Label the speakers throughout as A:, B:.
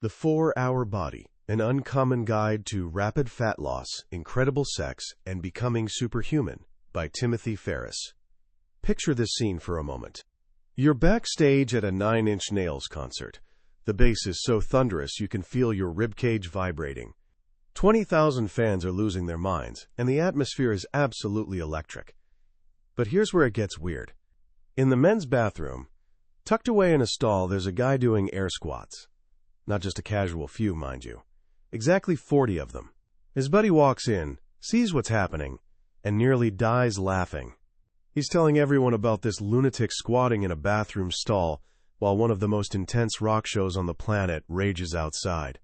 A: The 4-Hour Body, an uncommon guide to rapid fat loss, incredible sex, and becoming superhuman, by Timothy Ferriss. Picture this scene for a moment. You're backstage at a 9 Inch Nails concert. The bass is so thunderous you can feel your ribcage vibrating. 20,000 fans are losing their minds, and the atmosphere is absolutely electric. But here's where it gets weird. In the men's bathroom, tucked away in a stall, there's a guy doing air squats. Not just a casual few, mind you. Exactly 40 of them. His buddy walks in, sees what's happening, and nearly dies laughing. He's telling everyone about this lunatic squatting in a bathroom stall while one of the most intense rock shows on the planet rages outside.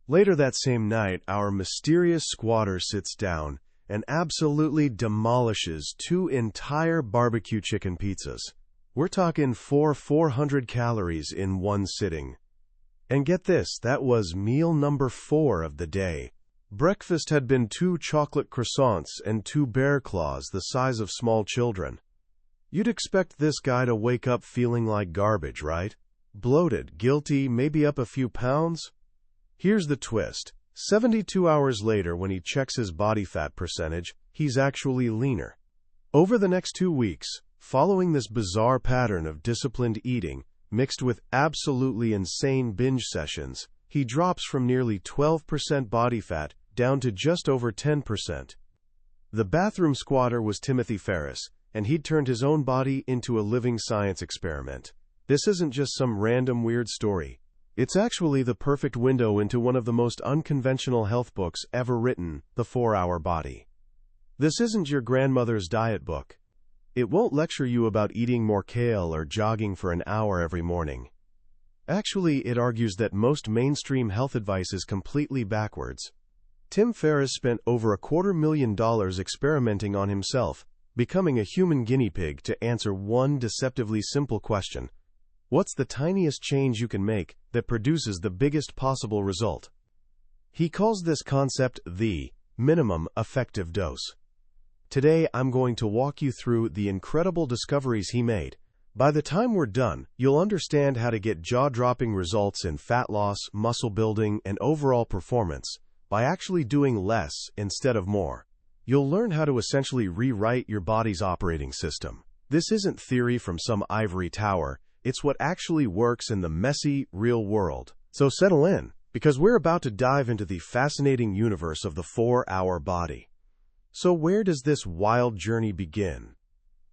A: Later that same night, our mysterious squatter sits down and absolutely demolishes 2 entire barbecue chicken pizzas. We're talking 400 calories in one sitting. And get this, that was meal number 4 of the day. Breakfast had been 2 chocolate croissants and 2 bear claws the size of small children. You'd expect this guy to wake up feeling like garbage, right? Bloated, guilty, maybe up a few pounds? Here's the twist. 72 hours later, when he checks his body fat percentage, he's actually leaner. Over the next 2 weeks, following this bizarre pattern of disciplined eating, mixed with absolutely insane binge sessions, he drops from nearly 12% body fat down to just over 10%. The bathroom squatter was Timothy Ferriss, and he'd turned his own body into a living science experiment. This isn't just some random weird story. It's actually the perfect window into one of the most unconventional health books ever written, The 4-Hour Body. This isn't your grandmother's diet book. It won't lecture you about eating more kale or jogging for an hour every morning. Actually, it argues that most mainstream health advice is completely backwards. Tim Ferriss spent over $250,000 experimenting on himself, becoming a human guinea pig to answer one deceptively simple question. What's the tiniest change you can make that produces the biggest possible result? He calls this concept the minimum effective dose. Today, I'm going to walk you through the incredible discoveries he made. By the time we're done, you'll understand how to get jaw-dropping results in fat loss, muscle building, and overall performance by actually doing less instead of more. You'll learn how to essentially rewrite your body's operating system. This isn't theory from some ivory tower. It's what actually works in the messy, real world. So settle in, because we're about to dive into the fascinating universe of the 4-Hour Body. So where does this wild journey begin?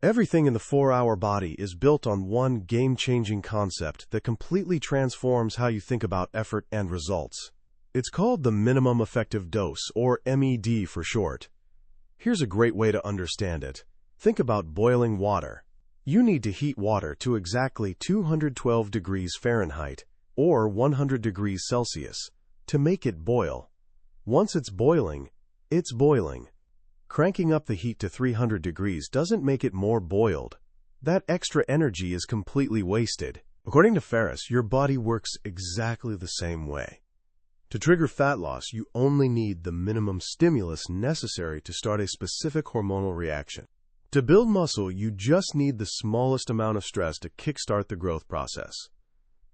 A: Everything in the 4-Hour Body is built on one game-changing concept that completely transforms how you think about effort and results. It's called the minimum effective dose, or MED for short. Here's a great way to understand it. Think about boiling water. You need to heat water to exactly 212 degrees Fahrenheit, or 100 degrees Celsius, to make it boil. Once it's boiling, it's boiling. Cranking up the heat to 300 degrees doesn't make it more boiled. That extra energy is completely wasted. According to Ferriss, your body works exactly the same way. To trigger fat loss, you only need the minimum stimulus necessary to start a specific hormonal reaction. To build muscle, you just need the smallest amount of stress to kickstart the growth process.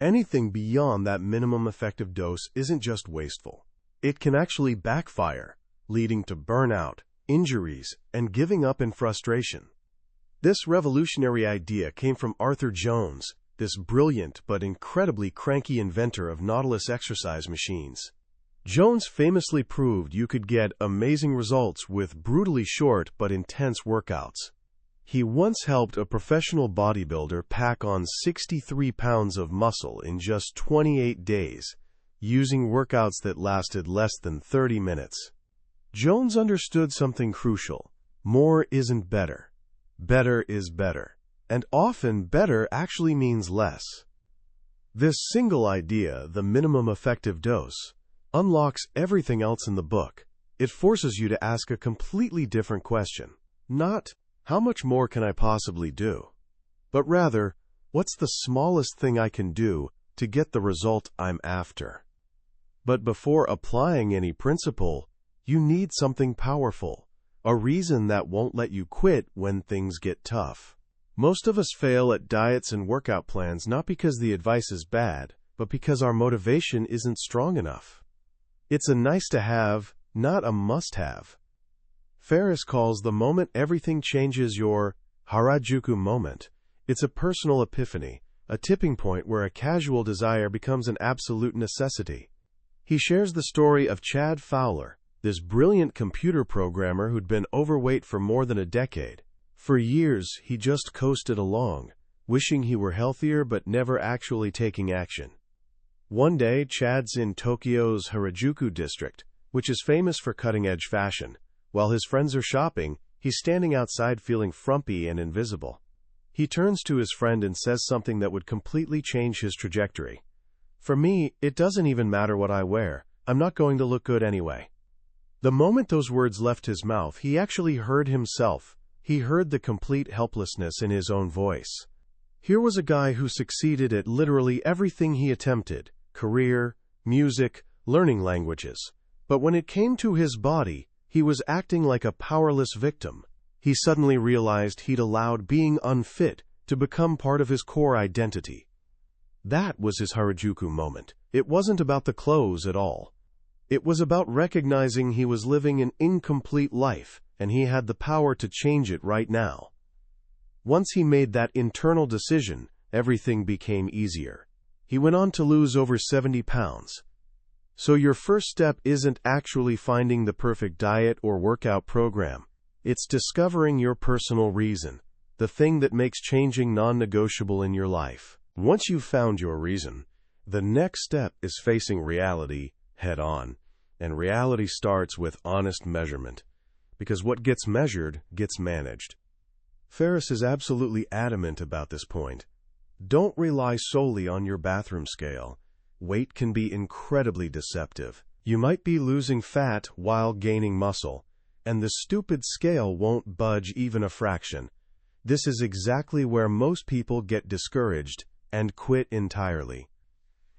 A: Anything beyond that minimum effective dose isn't just wasteful. It can actually backfire, leading to burnout, injuries, and giving up in frustration. This revolutionary idea came from Arthur Jones, this brilliant but incredibly cranky inventor of Nautilus exercise machines. Jones famously proved you could get amazing results with brutally short but intense workouts. He once helped a professional bodybuilder pack on 63 pounds of muscle in just 28 days, using workouts that lasted less than 30 minutes. Jones understood something crucial. More isn't better. Better is better. And often better actually means less. This single idea, the minimum effective dose, unlocks everything else in the book. It forces you to ask a completely different question. Not, how much more can I possibly do? But rather, what's the smallest thing I can do to get the result I'm after? But before applying any principle, you need something powerful, a reason that won't let you quit when things get tough. Most of us fail at diets and workout plans not because the advice is bad, but because our motivation isn't strong enough. It's a nice to have, not a must-have. Ferriss calls the moment everything changes your Harajuku moment. It's a personal epiphany, a tipping point where a casual desire becomes an absolute necessity. He shares the story of Chad Fowler, this brilliant computer programmer who'd been overweight for more than a decade. For years, he just coasted along, wishing he were healthier but never actually taking action. One day, Chad's in Tokyo's Harajuku district, which is famous for cutting-edge fashion. While his friends are shopping, he's standing outside feeling frumpy and invisible. He turns to his friend and says something that would completely change his trajectory. "For me, it doesn't even matter what I wear. I'm not going to look good anyway." The moment those words left his mouth, he actually heard himself. He heard the complete helplessness in his own voice. Here was a guy who succeeded at literally everything he attempted: career, music, learning languages. But when it came to his body, he was acting like a powerless victim. He suddenly realized he'd allowed being unfit to become part of his core identity. That was his Harajuku moment. It wasn't about the clothes at all. It was about recognizing he was living an incomplete life, and he had the power to change it right now. Once he made that internal decision, everything became easier. He went on to lose over 70 pounds. So your first step isn't actually finding the perfect diet or workout program. It's discovering your personal reason, the thing that makes changing non-negotiable in your life. Once you've found your reason, the next step is facing reality head-on. And reality starts with honest measurement, because what gets measured gets managed. Ferriss is absolutely adamant about this point. Don't rely solely on your bathroom scale. Weight can be incredibly deceptive. You might be losing fat while gaining muscle, and the stupid scale won't budge even a fraction. This is exactly where most people get discouraged and quit entirely.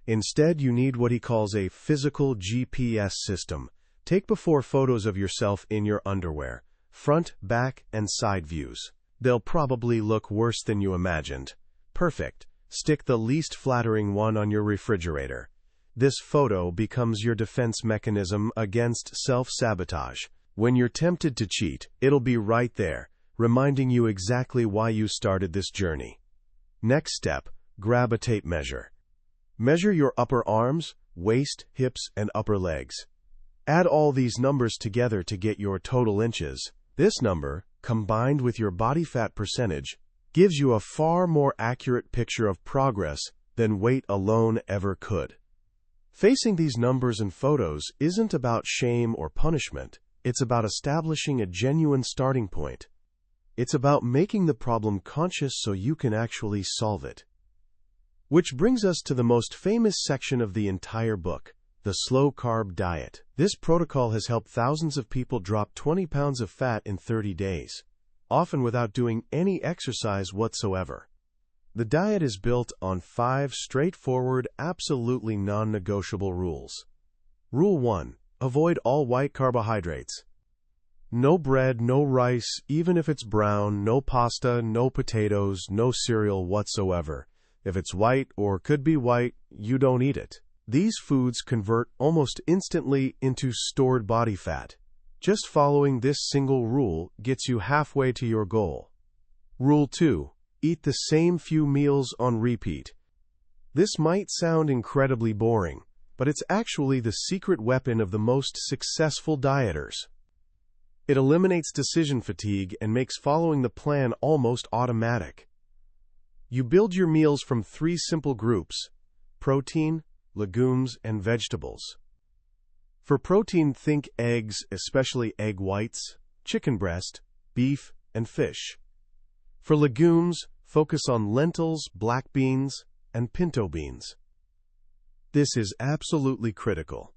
A: Instead, you need what he calls a physical GPS system. Take before photos of yourself in your underwear, front, back, and side views. They'll probably look worse than you imagined. Perfect. Stick the least flattering one on your refrigerator. This photo becomes your defense mechanism against self-sabotage. When you're tempted to cheat, it'll be right there, reminding you exactly why you started this journey. Next step, grab a tape measure. Measure your upper arms, waist, hips, and upper legs. Add all these numbers together to get your total inches. This number, combined with your body fat percentage, gives you a far more accurate picture of progress than weight alone ever could. Facing these numbers and photos isn't about shame or punishment. It's about establishing a genuine starting point. It's about making the problem conscious so you can actually solve it. Which brings us to the most famous section of the entire book, the Slow-Carb Diet. This protocol has helped thousands of people drop 20 pounds of fat in 30 days, often without doing any exercise whatsoever. The diet is built on 5 straightforward, absolutely non-negotiable rules. Rule 1. Avoid all white carbohydrates. No bread, no rice, even if it's brown, no pasta, no potatoes, no cereal whatsoever. If it's white or could be white, you don't eat it. These foods convert almost instantly into stored body fat. Just following this single rule gets you halfway to your goal. Rule 2. Eat the same few meals on repeat. This might sound incredibly boring, but it's actually the secret weapon of the most successful dieters. It eliminates decision fatigue and makes following the plan almost automatic. You build your meals from 3 simple groups: protein, legumes, and vegetables. For protein, think eggs, especially egg whites, chicken breast, beef, and fish. For legumes, focus on lentils, black beans, and pinto beans. This is absolutely critical.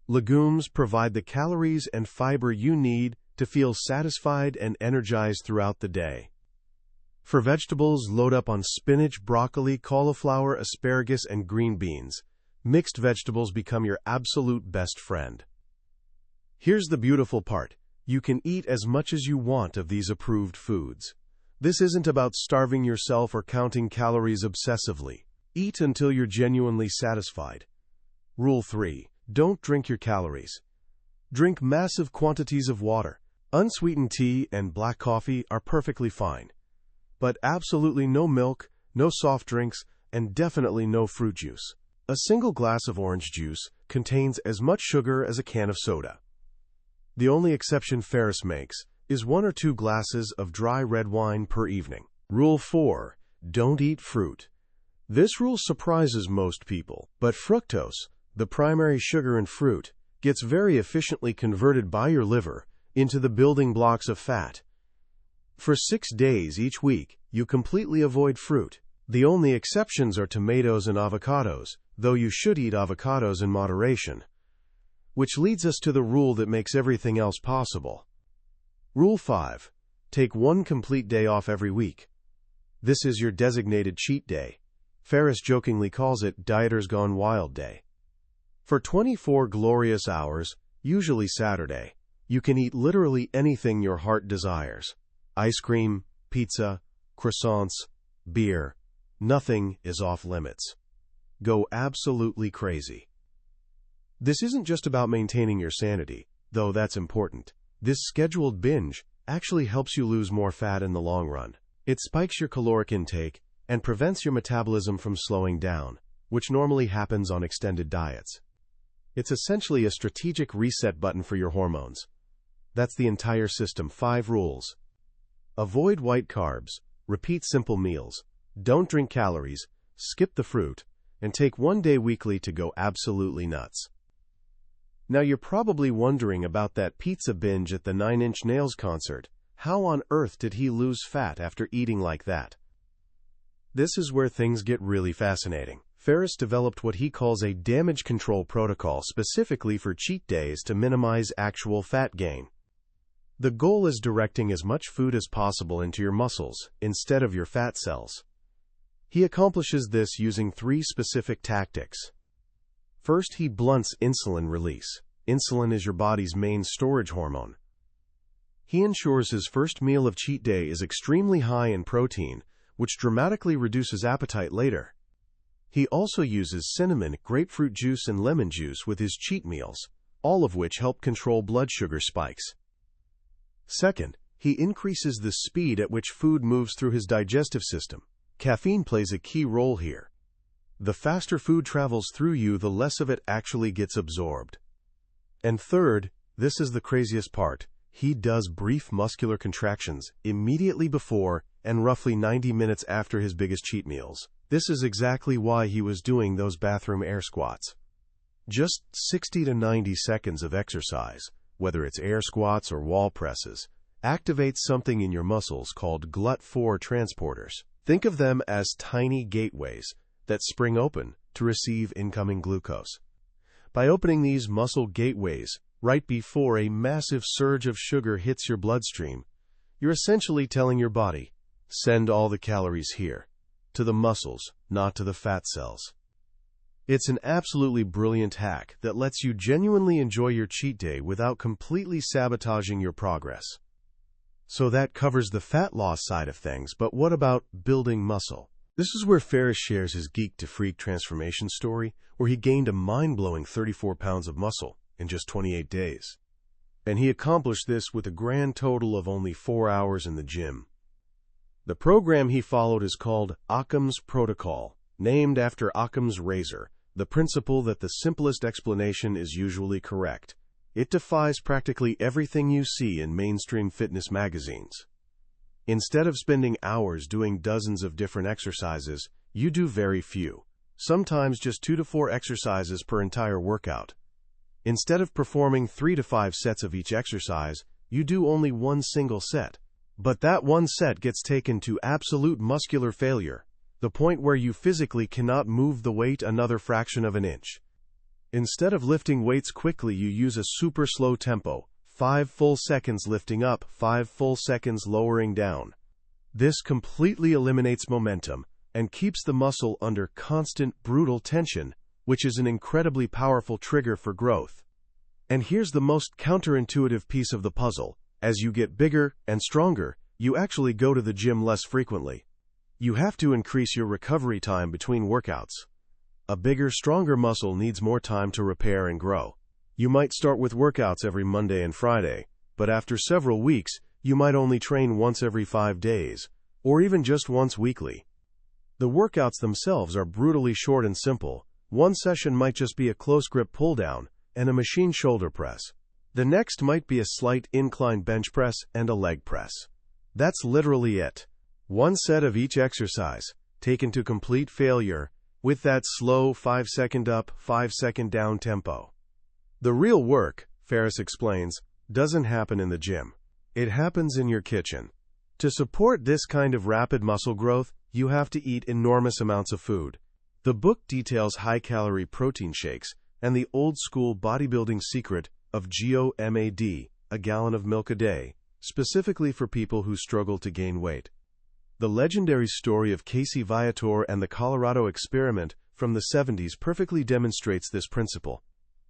A: Legumes provide the calories and fiber you need to feel satisfied and energized throughout the day. For vegetables, load up on spinach, broccoli, cauliflower, asparagus, and green beans. Mixed vegetables become your absolute best friend. Here's the beautiful part. You can eat as much as you want of these approved foods. This isn't about starving yourself or counting calories obsessively. Eat until you're genuinely satisfied. Rule 3. Don't drink your calories. Drink massive quantities of water. Unsweetened tea and black coffee are perfectly fine. But absolutely no milk, no soft drinks, and definitely no fruit juice. A single glass of orange juice contains as much sugar as a can of soda. The only exception Ferriss makes is 1 or 2 glasses of dry red wine per evening. Rule 4. Don't eat fruit. This rule surprises most people, but fructose, the primary sugar in fruit, gets very efficiently converted by your liver into the building blocks of fat. For 6 days each week, you completely avoid fruit. The only exceptions are tomatoes and avocados, though you should eat avocados in moderation. Which leads us to the rule that makes everything else possible. Rule 5. Take 1 complete day off every week. This is your designated cheat day. Ferriss jokingly calls it Dieters Gone Wild Day. For 24 glorious hours, usually Saturday, you can eat literally anything your heart desires. Ice cream, pizza, croissants, beer. Nothing is off limits. Go absolutely crazy. This isn't just about maintaining your sanity, though that's important. This scheduled binge actually helps you lose more fat in the long run. It spikes your caloric intake and prevents your metabolism from slowing down, which normally happens on extended diets. It's essentially a strategic reset button for your hormones. That's the entire system. 5 rules. Avoid white carbs, repeat simple meals, don't drink calories, skip the fruit, and take 1 day weekly to go absolutely nuts. Now you're probably wondering about that pizza binge at the 9 Inch Nails concert. How on earth did he lose fat after eating like that? This is where things get really fascinating. Ferriss developed what he calls a damage control protocol specifically for cheat days to minimize actual fat gain. The goal is directing as much food as possible into your muscles instead of your fat cells. He accomplishes this using 3 specific tactics. First, he blunts insulin release. Insulin is your body's main storage hormone. He ensures his first meal of cheat day is extremely high in protein, which dramatically reduces appetite later. He also uses cinnamon, grapefruit juice, and lemon juice with his cheat meals, all of which help control blood sugar spikes. Second, he increases the speed at which food moves through his digestive system. Caffeine plays a key role here. The faster food travels through you, the less of it actually gets absorbed. And third, this is the craziest part, he does brief muscular contractions immediately before and roughly 90 minutes after his biggest cheat meals. This is exactly why he was doing those bathroom air squats. Just 60 to 90 seconds of exercise, whether it's air squats or wall presses, activates something in your muscles called GLUT4 transporters. Think of them as tiny gateways that spring open to receive incoming glucose. By opening these muscle gateways right before a massive surge of sugar hits your bloodstream, you're essentially telling your body, send all the calories here, to the muscles, not to the fat cells. It's an absolutely brilliant hack that lets you genuinely enjoy your cheat day without completely sabotaging your progress. So that covers the fat loss side of things, but what about building muscle? This is where Ferriss shares his geek-to-freak transformation story, where he gained a mind-blowing 34 pounds of muscle in just 28 days. And he accomplished this with a grand total of only 4 hours in the gym. The program he followed is called Occam's Protocol, named after Occam's razor, the principle that the simplest explanation is usually correct. It defies practically everything you see in mainstream fitness magazines. Instead of spending hours doing dozens of different exercises, you do very few, sometimes just 2 to 4 exercises per entire workout. Instead of performing 3 to 5 sets of each exercise, you do only 1 single set. But that 1 set gets taken to absolute muscular failure, the point where you physically cannot move the weight another fraction of an inch. Instead of lifting weights quickly, you use a super slow tempo, 5 full seconds lifting up, 5 full seconds lowering down. This completely eliminates momentum and keeps the muscle under constant, brutal tension, which is an incredibly powerful trigger for growth. And here's the most counterintuitive piece of the puzzle. As you get bigger and stronger, you actually go to the gym less frequently. You have to increase your recovery time between workouts. A bigger, stronger muscle needs more time to repair and grow. You might start with workouts every Monday and Friday, but after several weeks, you might only train once every 5 days, or even just once weekly. The workouts themselves are brutally short and simple. One session might just be a close grip pull-down and a machine shoulder press. The next might be a slight incline bench press and a leg press. That's literally it. One set of each exercise, taken to complete failure, with that slow 5-second up, 5-second down tempo. The real work, Ferriss explains, doesn't happen in the gym. It happens in your kitchen. To support this kind of rapid muscle growth, you have to eat enormous amounts of food. The book details high-calorie protein shakes and the old-school bodybuilding secret of GOMAD, a gallon of milk a day, specifically for people who struggle to gain weight. The legendary story of Casey Viator and the Colorado experiment from the 70s perfectly demonstrates this principle.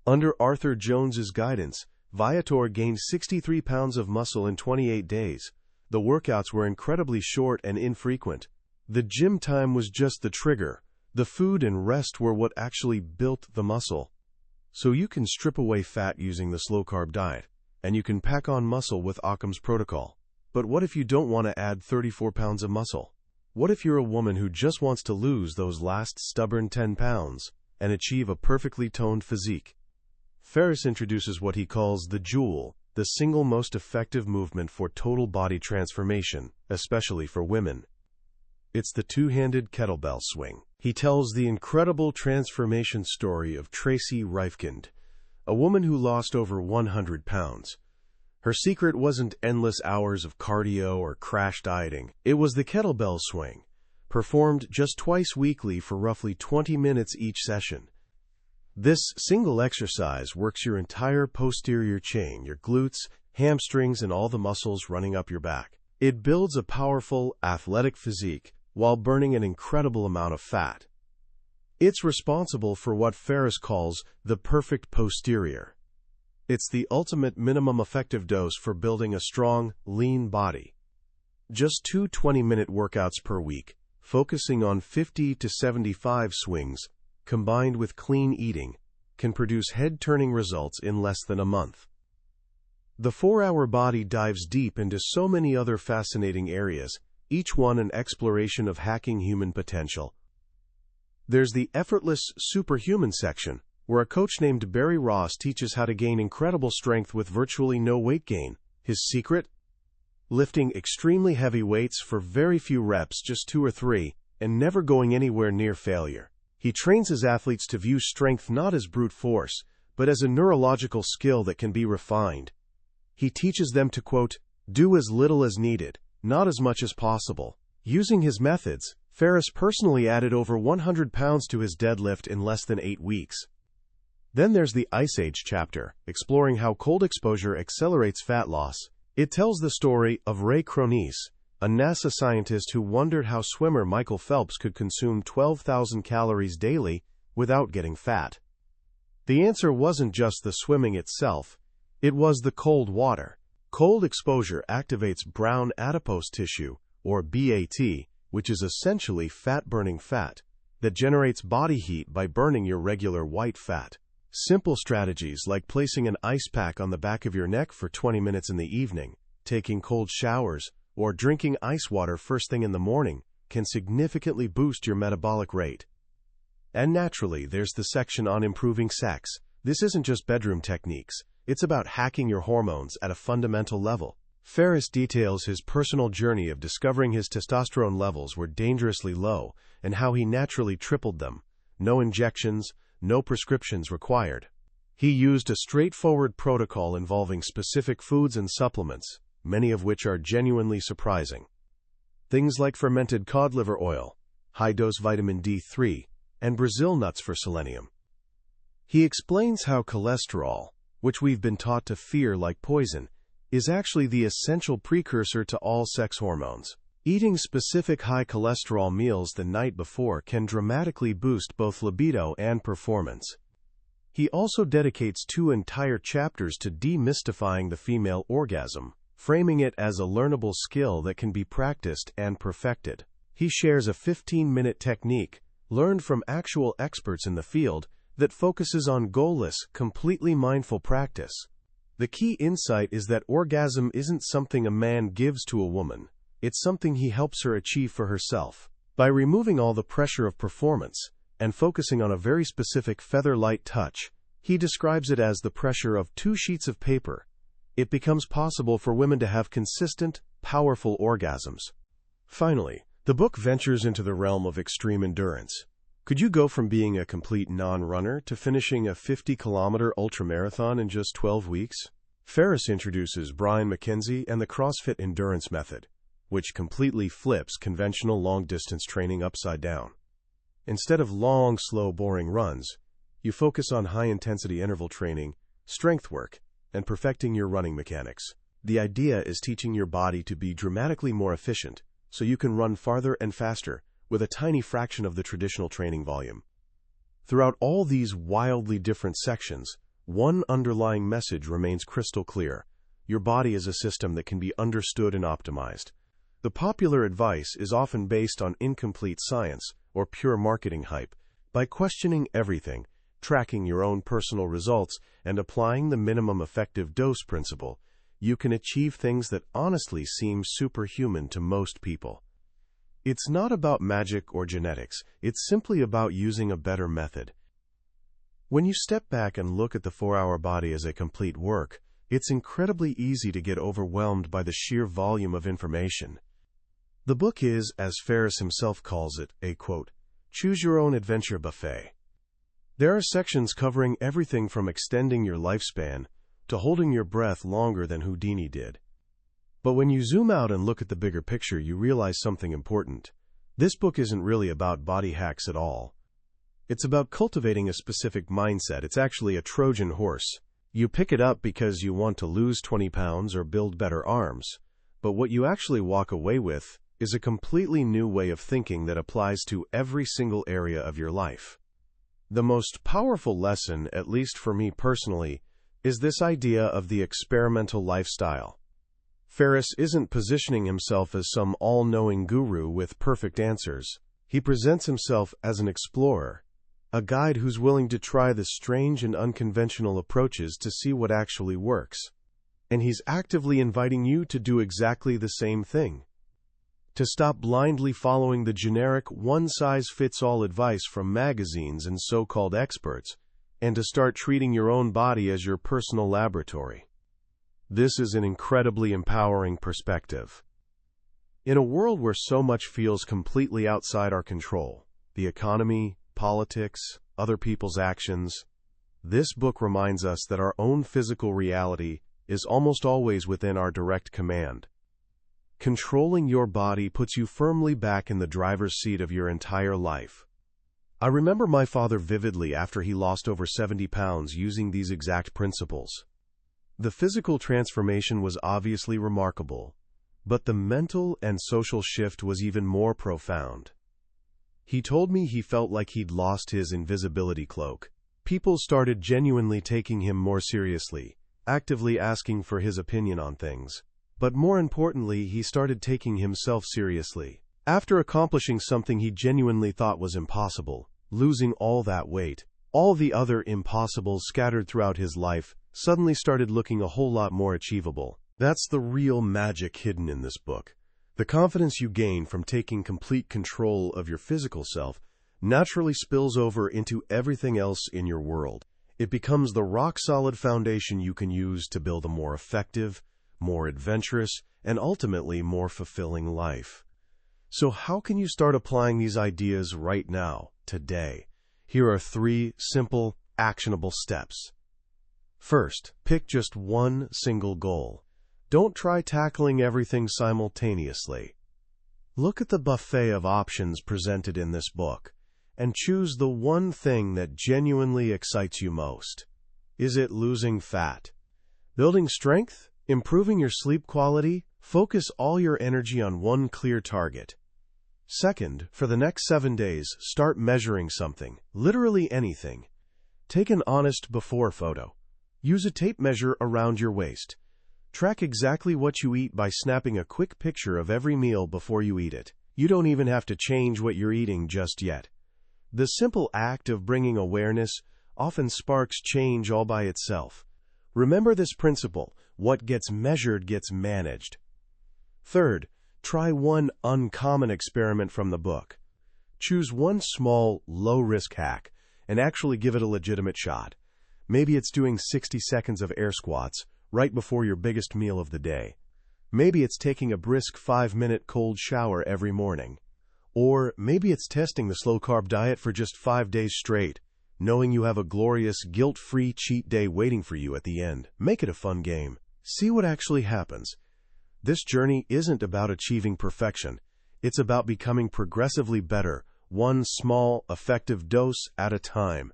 A: Under Arthur Jones's guidance, Viator gained 63 pounds of muscle in 28 days. The workouts were incredibly short and infrequent. The gym time was just the trigger. The food and rest were what actually built the muscle. So you can strip away fat using the slow-carb diet, and you can pack on muscle with Occam's protocol. But what if you don't want to add 34 pounds of muscle? What if you're a woman who just wants to lose those last stubborn 10 pounds and achieve a perfectly toned physique? Ferriss introduces what he calls the jewel, the single most effective movement for total body transformation, especially for women. It's the two-handed kettlebell swing. He tells the incredible transformation story of Tracy Reifkind, a woman who lost over 100 pounds. Her secret wasn't endless hours of cardio or crash dieting. It was the kettlebell swing, performed just twice weekly for roughly 20 minutes each session. This single exercise works your entire posterior chain, your glutes, hamstrings, and all the muscles running up your back. It builds a powerful, athletic physique while burning an incredible amount of fat. It's responsible for what Ferriss calls the perfect posterior. It's the ultimate minimum effective dose for building a strong, lean body. Just 2 20-minute workouts per week, focusing on 50 to 75 swings, combined with clean eating, can produce head-turning results in less than a month. The 4-hour body dives deep into so many other fascinating areas, each one an exploration of hacking human potential. There's the effortless Superhuman section, where a coach named Barry Ross teaches how to gain incredible strength with virtually no weight gain. His secret? Lifting extremely heavy weights for very few reps, just 2 or 3, and never going anywhere near failure. He trains his athletes to view strength not as brute force, but as a neurological skill that can be refined. He teaches them to, quote, do as little as needed, not as much as possible. Using his methods, Ferriss personally added over 100 pounds to his deadlift in less than 8 weeks. Then there's the Ice Age chapter, exploring how cold exposure accelerates fat loss. It tells the story of Ray Cronise, a NASA scientist who wondered how swimmer Michael Phelps could consume 12,000 calories daily without getting fat. The answer wasn't just the swimming itself, it was the cold water. Cold exposure activates brown adipose tissue, or BAT, which is essentially fat-burning fat, that generates body heat by burning your regular white fat. Simple strategies like placing an ice pack on the back of your neck for 20 minutes in the evening, taking cold showers, or drinking ice water first thing in the morning can significantly boost your metabolic rate. And naturally, there's the section on improving sex. This isn't just bedroom techniques, it's about hacking your hormones at a fundamental level. Ferriss details his personal journey of discovering his testosterone levels were dangerously low and how he naturally tripled them. No injections, no prescriptions required. He used a straightforward protocol involving specific foods and supplements, many of which are genuinely surprising. Things like fermented cod liver oil, high-dose vitamin D3, and Brazil nuts for selenium. He explains how cholesterol, which we've been taught to fear like poison, is actually the essential precursor to all sex hormones. Eating specific high cholesterol meals the night before can dramatically boost both libido and performance. He also dedicates 2 entire chapters to demystifying the female orgasm, framing it as a learnable skill that can be practiced and perfected. He shares a 15-minute technique, learned from actual experts in the field, that focuses on goalless, completely mindful practice. The key insight is that orgasm isn't something a man gives to a woman. It's something he helps her achieve for herself. By removing all the pressure of performance and focusing on a very specific feather-light touch, he describes it as the pressure of 2 sheets of paper. It becomes possible for women to have consistent, powerful orgasms. Finally, the book ventures into the realm of extreme endurance. Could you go from being a complete non-runner to finishing a 50-kilometer ultramarathon in just 12 weeks? Ferriss introduces Brian McKenzie and the CrossFit Endurance Method, which completely flips conventional long-distance training upside down. Instead of long, slow, boring runs, you focus on high-intensity interval training, strength work, and perfecting your running mechanics. The idea is teaching your body to be dramatically more efficient, so you can run farther and faster with a tiny fraction of the traditional training volume. Throughout all these wildly different sections, one underlying message remains crystal clear. Your body is a system that can be understood and optimized. The popular advice is often based on incomplete science or pure marketing hype. By questioning everything, tracking your own personal results, and applying the minimum effective dose principle, you can achieve things that honestly seem superhuman to most people. It's not about magic or genetics, it's simply about using a better method. When you step back and look at the 4-Hour Body as a complete work, it's incredibly easy to get overwhelmed by the sheer volume of information. The book is, as Ferriss himself calls it, a, quote, choose-your-own-adventure buffet. There are sections covering everything from extending your lifespan to holding your breath longer than Houdini did. But when you zoom out and look at the bigger picture, you realize something important. This book isn't really about body hacks at all. It's about cultivating a specific mindset. It's actually a Trojan horse. You pick it up because you want to lose 20 pounds or build better arms. But what you actually walk away with is a completely new way of thinking that applies to every single area of your life. The most powerful lesson, at least for me personally, is this idea of the experimental lifestyle. Ferriss isn't positioning himself as some all-knowing guru with perfect answers. He presents himself as an explorer, a guide who's willing to try the strange and unconventional approaches to see what actually works. And he's actively inviting you to do exactly the same thing. To stop blindly following the generic one-size-fits-all advice from magazines and so-called experts, and to start treating your own body as your personal laboratory. This is an incredibly empowering perspective. In a world where so much feels completely outside our control, the economy, politics, other people's actions, this book reminds us that our own physical reality is almost always within our direct command. Controlling your body puts you firmly back in the driver's seat of your entire life. I remember my father vividly after he lost over 70 pounds using these exact principles. The physical transformation was obviously remarkable, but the mental and social shift was even more profound. He told me he felt like he'd lost his invisibility cloak. People started genuinely taking him more seriously, actively asking for his opinion on things. But more importantly, he started taking himself seriously. After accomplishing something he genuinely thought was impossible, losing all that weight, all the other impossibles scattered throughout his life suddenly started looking a whole lot more achievable. That's the real magic hidden in this book. The confidence you gain from taking complete control of your physical self naturally spills over into everything else in your world. It becomes the rock-solid foundation you can use to build a more effective, more adventurous, and ultimately more fulfilling life. So how can you start applying these ideas right now, today? Here are 3 simple, actionable steps. First, pick just one single goal. Don't try tackling everything simultaneously. Look at the buffet of options presented in this book, and choose the one thing that genuinely excites you most. Is it losing fat? Building strength? Improving your sleep quality? Focus all your energy on one clear target. Second, for the next 7 days, start measuring something, literally anything. Take an honest before photo. Use a tape measure around your waist. Track exactly what you eat by snapping a quick picture of every meal before you eat it. You don't even have to change what you're eating just yet. The simple act of bringing awareness often sparks change all by itself. Remember this principle: what gets measured gets managed. Third, try one uncommon experiment from the book. Choose one small, low-risk hack and actually give it a legitimate shot. Maybe it's doing 60 seconds of air squats right before your biggest meal of the day. Maybe it's taking a brisk 5-minute cold shower every morning. Or maybe it's testing the slow-carb diet for just 5 days straight, knowing you have a glorious, guilt-free cheat day waiting for you at the end. Make it a fun game. See what actually happens. This journey isn't about achieving perfection. It's about becoming progressively better, one small, effective dose at a time.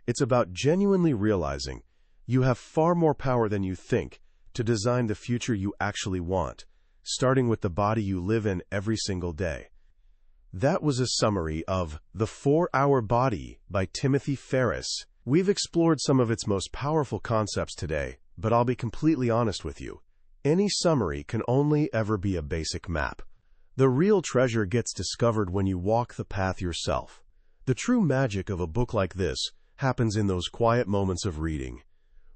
A: It's about genuinely realizing you have far more power than you think to design the future you actually want, starting with the body you live in every single day. That was a summary of The 4-Hour Body by Timothy Ferriss. We've explored some of its most powerful concepts today, but I'll be completely honest with you. Any summary can only ever be a basic map. The real treasure gets discovered when you walk the path yourself. The true magic of a book like this happens in those quiet moments of reading,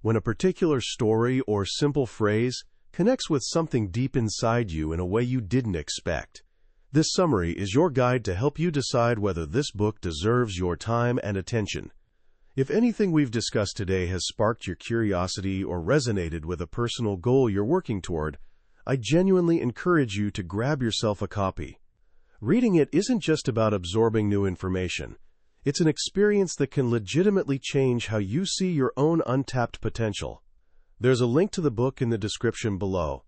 A: when a particular story or simple phrase connects with something deep inside you in a way you didn't expect. This summary is your guide to help you decide whether this book deserves your time and attention. If anything we've discussed today has sparked your curiosity or resonated with a personal goal you're working toward, I genuinely encourage you to grab yourself a copy. Reading it isn't just about absorbing new information. It's an experience that can legitimately change how you see your own untapped potential. There's a link to the book in the description below.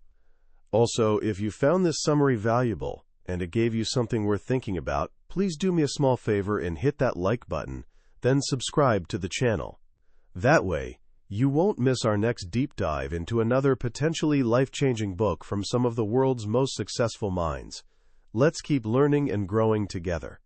A: Also, if you found this summary valuable and it gave you something worth thinking about, please do me a small favor and hit that like button, then subscribe to the channel. That way, you won't miss our next deep dive into another potentially life-changing book from some of the world's most successful minds. Let's keep learning and growing together.